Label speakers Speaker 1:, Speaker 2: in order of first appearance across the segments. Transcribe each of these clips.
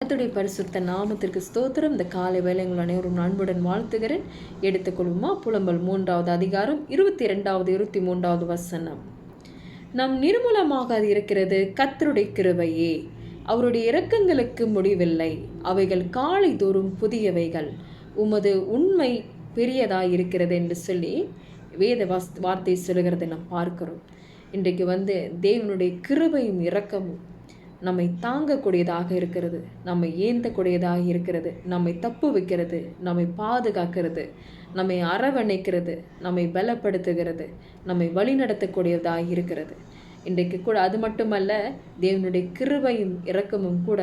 Speaker 1: கர்த்தருடைய பரிசுத்த நாமத்திற்கு ஸ்தோத்திரம். இந்த காலை வேளை உங்கள் அனைவரும் அன்புடன் வாழ்த்துகிறேன். எடுத்துக்கொள்வோமா? புலம்பல் 3வது அதிகாரம் 22வது 23வது வசனம். நம் நிர்மூலமாக அது இருக்கிறது கர்த்தருடைய கிருபையே, அவருடைய இரக்கங்களுக்கு முடிவில்லை, அவைகள் காலை தோறும் புதியவைகள், உமது உண்மை பெரியதாய் இருக்கிறது என்று சொல்லி வேத வார்த்தை சொல்லுகிறதை நாம் பார்க்கிறோம். இன்றைக்கு தேவனுடைய கிருபையும் இரக்கமும் நம்மை தாங்கக்கூடியதாக இருக்கிறது, நம்மை ஏந்தக்கூடியதாக இருக்கிறது, நம்மை தப்பு வைக்கிறது, நம்மை பாதுகாக்கிறது, நம்மை அரவணைக்கிறது, நம்மை பலப்படுத்துகிறது, நம்மை வழிநடத்தக்கூடியதாக இருக்கிறது. இன்றைக்கு கூட அது மட்டுமல்ல, தேவனுடைய கிருபையும் இரக்கமும் கூட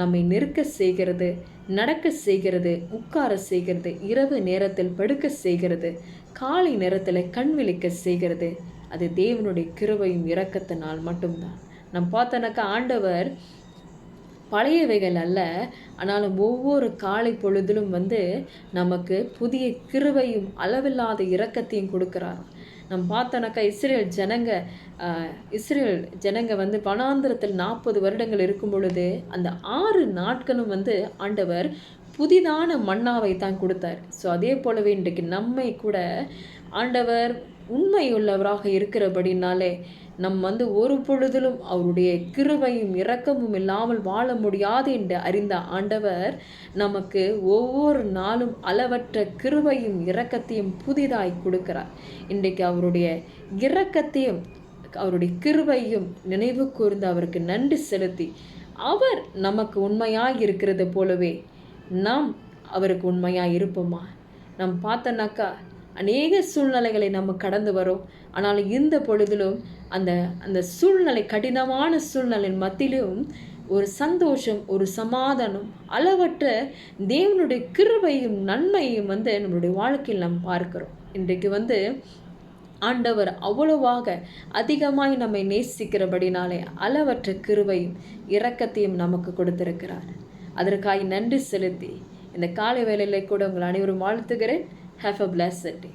Speaker 1: நம்மை நிற்க செய்கிறது, நடக்க செய்கிறது, உட்கார செய்கிறது, இரவு நேரத்தில் படுக்க செய்கிறது, காலை நேரத்தில் கண் விழிக்க செய்கிறது. அது தேவனுடைய கிருபையும் இரக்கத்தினால் மட்டும்தான். நம்ம பார்த்தோன்னாக்கா ஆண்டவர் பழையவைகள் அல்ல, ஆனாலும் ஒவ்வொரு காலை பொழுதிலும் நமக்கு புதிய கிருபையும் அளவில்லாத இரக்கத்தையும் கொடுக்குறார். நம்ம பார்த்தோன்னாக்கா இஸ்ரேல் ஜனங்க வனாந்திரத்தில் 40 வருடங்கள் இருக்கும் பொழுது அந்த 6 நாட்களும் ஆண்டவர் புதிதான மன்னாவை தான் கொடுத்தார். ஸோ அதே போலவே இன்றைக்கு நம்மை கூட ஆண்டவர் உண்மை உள்ளவராக இருக்கிறபடினாலே நம் ஒரு பொழுதிலும் அவருடைய கிருபையும் இரக்கமும் இல்லாமல் வாழ முடியாது என்று அறிந்த ஆண்டவர் நமக்கு ஒவ்வொரு நாளும் அளவற்ற கிருபையும் இரக்கத்தையும் புதிதாய் கொடுக்கிறார். இன்றைக்கு அவருடைய இரக்கத்தையும் அவருடைய கிருபையும் நினைவு கூர்ந்து அவருக்கு நன்றி செலுத்தி, அவர் நமக்கு உண்மையாய் இருக்கிறது போலவே நாம் அவருக்கு உண்மையாக இருப்போமா? நம்ம பார்த்தோன்னாக்கா அநேக சூழ்நிலைகளை நம்ம கடந்து வரோம். ஆனால் இந்த பொழுதிலும் அந்த சூழ்நிலை, கடினமான சூழ்நிலை மத்தியிலும் ஒரு சந்தோஷம், ஒரு சமாதானம், அளவற்ற தேவனுடைய கிருபையும் நன்மையும் நம்மளுடைய வாழ்க்கையில் நாம் பார்க்கிறோம். இன்றைக்கு ஆண்டவர் அவ்வளவாக அதிகமாய் நம்மை நேசிக்கிறபடினாலே அளவற்ற கிருபையும் இரக்கத்தையும் நமக்கு கொடுத்திருக்கிறார். அதற்காக நன்றி செலுத்தி இந்த காலை வேளையிலே கூட உங்கள் அனைவரும் வாழ்த்துகிறேன். Have a blessed day.